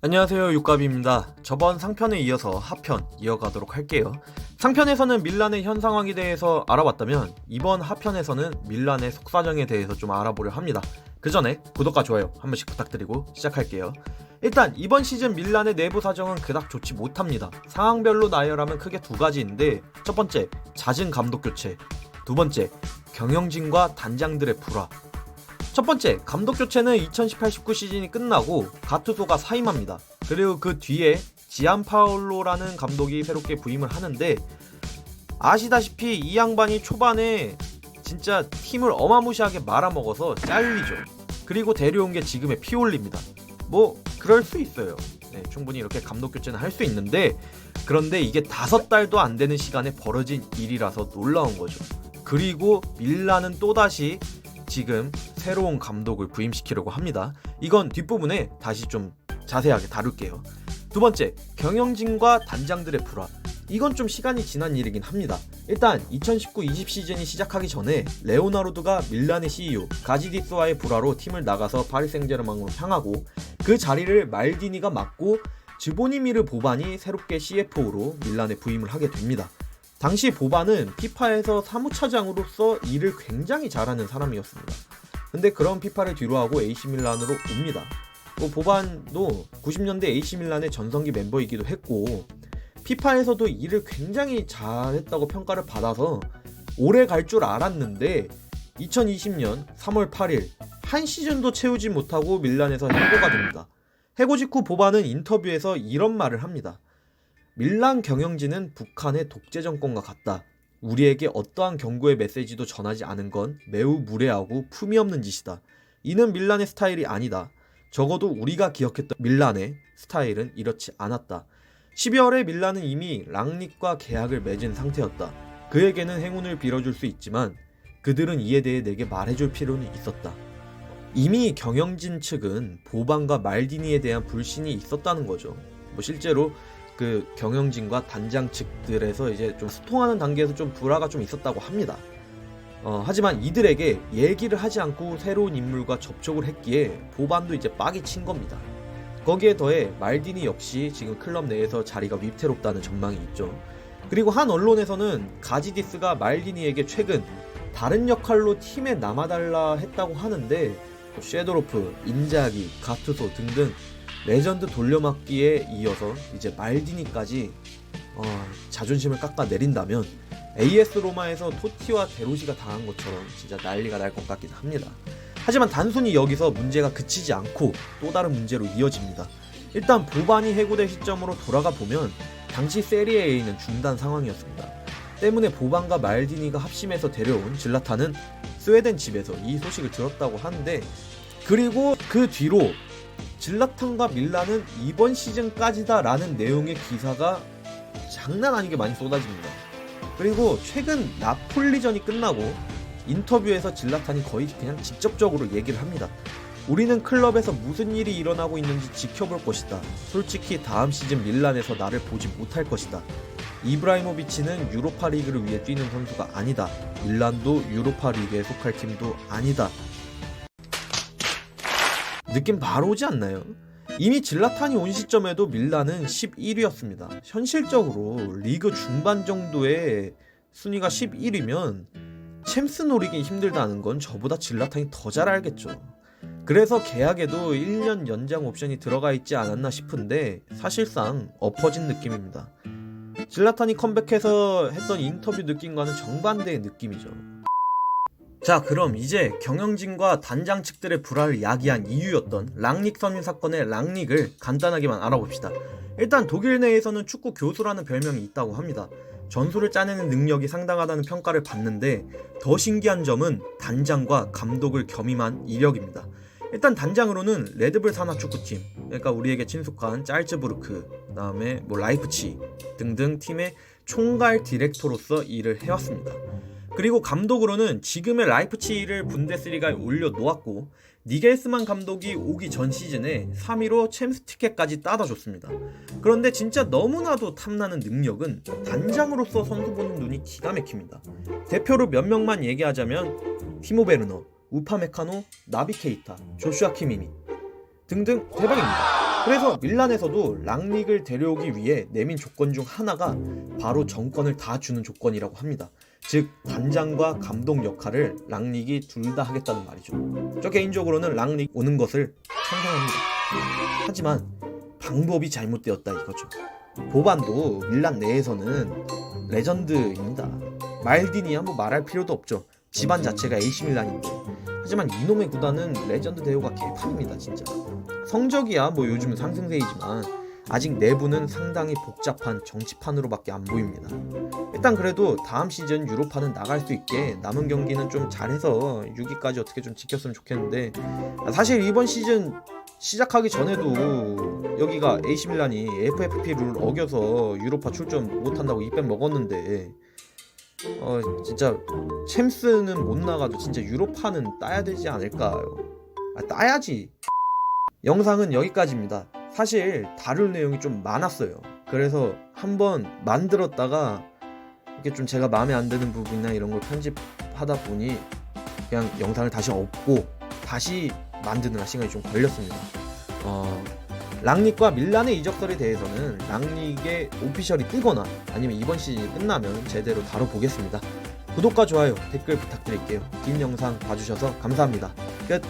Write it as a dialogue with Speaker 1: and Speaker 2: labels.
Speaker 1: 안녕하세요, 육갑입니다. 저번 상편에 이어서 하편 이어가도록 할게요. 상편에서는 밀란의 현 상황에 대해서 알아봤다면 이번 하편에서는 밀란의 속사정에 대해서 좀 알아보려 합니다. 그 전에 구독과 좋아요 한 번씩 부탁드리고 시작할게요. 일단 이번 시즌 밀란의 내부 사정은 그닥 좋지 못합니다. 상황별로 나열하면 크게 두 가지인데, 첫 번째 잦은 감독 교체, 두 번째 경영진과 단장들의 불화. 첫 번째, 감독 교체는 2018-19 시즌이 끝나고 가투소가 사임합니다. 그리고 그 뒤에 지안파올로라는 감독이 새롭게 부임을 하는데, 아시다시피 이 양반이 초반에 진짜 팀을 어마무시하게 말아먹어서 잘리죠. 그리고 데려온 게 지금의 피올리입니다. 뭐 그럴 수 있어요. 네, 충분히 이렇게 감독 교체는 할 수 있는데, 그런데 이게 5달도 안 되는 시간에 벌어진 일이라서 놀라운 거죠. 그리고 밀란은 또다시 지금 새로운 감독을 부임시키려고 합니다. 이건 뒷부분에 다시 좀 자세하게 다룰게요. 두 번째, 경영진과 단장들의 불화. 이건 좀 시간이 지난 일이긴 합니다. 일단 2019-20 시즌이 시작하기 전에 레오나르도가 밀란의 CEO 가지디스와의 불화로 팀을 나가서 파리 생제르맹으로 향하고, 그 자리를 말디니가 맡고 즈보니미르 보반이 새롭게 CFO로 밀란에 부임을 하게 됩니다. 당시 보반은 피파에서 사무차장으로서 일을 굉장히 잘하는 사람이었습니다. 근데 그런 피파를 뒤로하고 AC밀란으로 옵니다. 보반도 90년대 AC밀란의 전성기 멤버이기도 했고, 피파에서도 일을 굉장히 잘했다고 평가를 받아서 오래 갈 줄 알았는데, 2020년 3월 8일 한 시즌도 채우지 못하고 밀란에서 해고가 됩니다. 해고 직후 보반은 인터뷰에서 이런 말을 합니다. 밀란 경영진은 북한의 독재 정권과 같다. 우리에게 어떠한 경고의 메시지도 전하지 않은 건 매우 무례하고 품위 없는 짓이다. 이는 밀란의 스타일이 아니다. 적어도 우리가 기억했던 밀란의 스타일은 이렇지 않았다. 12월에 밀란은 이미 랑닉과 계약을 맺은 상태였다. 그에게는 행운을 빌어줄 수 있지만 그들은 이에 대해 내게 말해줄 필요는 있었다. 이미 경영진 측은 보반과 말디니에 대한 불신이 있었다는 거죠. 실제로 그 경영진과 단장 측들에서 이제 좀 소통하는 단계에서 좀 불화가 좀 있었다고 합니다. 하지만 이들에게 얘기를 하지 않고 새로운 인물과 접촉을 했기에 보반도 이제 빡이 친 겁니다. 거기에 더해 말디니 역시 지금 클럽 내에서 자리가 위태롭다는 전망이 있죠. 그리고 한 언론에서는 가지디스가 말디니에게 최근 다른 역할로 팀에 남아달라 했다고 하는데, 쉐도로프, 인자기, 가투소 등등 레전드 돌려막기에 이어서 이제 말디니까지 자존심을 깎아내린다면 AS 로마에서 토티와 데로시가 당한 것처럼 진짜 난리가 날 것 같긴 합니다. 하지만 단순히 여기서 문제가 그치지 않고 또 다른 문제로 이어집니다. 일단 보반이 해고될 시점으로 돌아가 보면 당시 세리에 A는 중단 상황이었습니다. 때문에 보반과 말디니가 합심해서 데려온 질라탄은 스웨덴 집에서 이 소식을 들었다고 하는데, 그리고 그 뒤로 질라탄과 밀란은 이번 시즌까지다 라는 내용의 기사가 장난 아니게 많이 쏟아집니다. 그리고 최근 나폴리전이 끝나고 인터뷰에서 질라탄이 거의 그냥 직접적으로 얘기를 합니다. 우리는 클럽에서 무슨 일이 일어나고 있는지 지켜볼 것이다. 솔직히 다음 시즌 밀란에서 나를 보지 못할 것이다. 이브라이모비치는 유로파 리그를 위해 뛰는 선수가 아니다. 밀란도 유로파 리그에 속할 팀도 아니다. 느낌 바로 오지 않나요? 이미 질라탄이 온 시점에도 밀란은 11위였습니다. 현실적으로 리그 중반 정도의 순위가 11위면 챔스 노리기 힘들다는 건 저보다 질라탄이 더 잘 알겠죠. 그래서 계약에도 1년 연장 옵션이 들어가 있지 않았나 싶은데 사실상 엎어진 느낌입니다. 질라탄이 컴백해서 했던 인터뷰 느낌과는 정반대의 느낌이죠. 자, 그럼 이제 경영진과 단장 측들의 불화를 야기한 이유였던 랑닉 섬유 사건의 랑닉을 간단하게만 알아봅시다. 일단 독일 내에서는 축구 교수라는 별명이 있다고 합니다. 전술을 짜내는 능력이 상당하다는 평가를 받는데, 더 신기한 점은 단장과 감독을 겸임한 이력입니다. 일단 단장으로는 레드불 산하 축구팀, 그러니까 우리에게 친숙한 짤츠부르크, 그 다음에 라이프치 등등 팀의 총괄 디렉터로서 일을 해왔습니다. 그리고 감독으로는 지금의 라이프치히를 분데스리가에 올려놓았고, 니겔스만 감독이 오기 전 시즌에 3위로 챔스 티켓까지 따다줬습니다. 그런데 진짜 너무나도 탐나는 능력은 단장으로서 선수 보는 눈이 기가 막힙니다. 대표로 몇 명만 얘기하자면 티모 베르너, 우파메카노, 나비 케이타, 조슈아 키미미 등등 대박입니다. 그래서 밀란에서도 랑닉을 데려오기 위해 내민 조건 중 하나가 바로 정권을 다 주는 조건이라고 합니다. 즉 단장과 감독 역할을 랑닉이 둘 다 하겠다는 말이죠. 저 개인적으로는 랑닉 오는 것을 찬성합니다. 하지만 방법이 잘못되었다 이거죠. 보반도 밀란 내에서는 레전드입니다. 말디니야 뭐 말할 필요도 없죠. 집안 자체가 AC 밀란인데. 하지만 이놈의 구단은 레전드 대우가 개판입니다 진짜. 성적이야 뭐 요즘은 상승세이지만 아직 내부는 상당히 복잡한 정치판으로밖에 안 보입니다. 일단 그래도 다음 시즌 유로파는 나갈 수 있게 남은 경기는 좀 잘해서 6위까지 어떻게 좀 지켰으면 좋겠는데, 사실 이번 시즌 시작하기 전에도 여기가 AC 밀란이 FFP 룰 어겨서 유로파 출전 못한다고 입뱀 먹었는데 진짜 챔스는 못 나가도 진짜 유로파는 따야 되지 않을까요? 따야지. 영상은 여기까지입니다. 사실 다룰 내용이 좀 많았어요. 그래서 한번 만들었다가 이렇게 좀 제가 마음에 안 드는 부분이나 이런 걸 편집하다 보니 그냥 영상을 다시 업고 다시 만드느라 시간이 좀 걸렸습니다. 랑닉과 밀란의 이적설에 대해서는 랑닉의 오피셜이 뜨거나 아니면 이번 시즌이 끝나면 제대로 다뤄보겠습니다. 구독과 좋아요, 댓글 부탁드릴게요. 긴 영상 봐주셔서 감사합니다. 끝!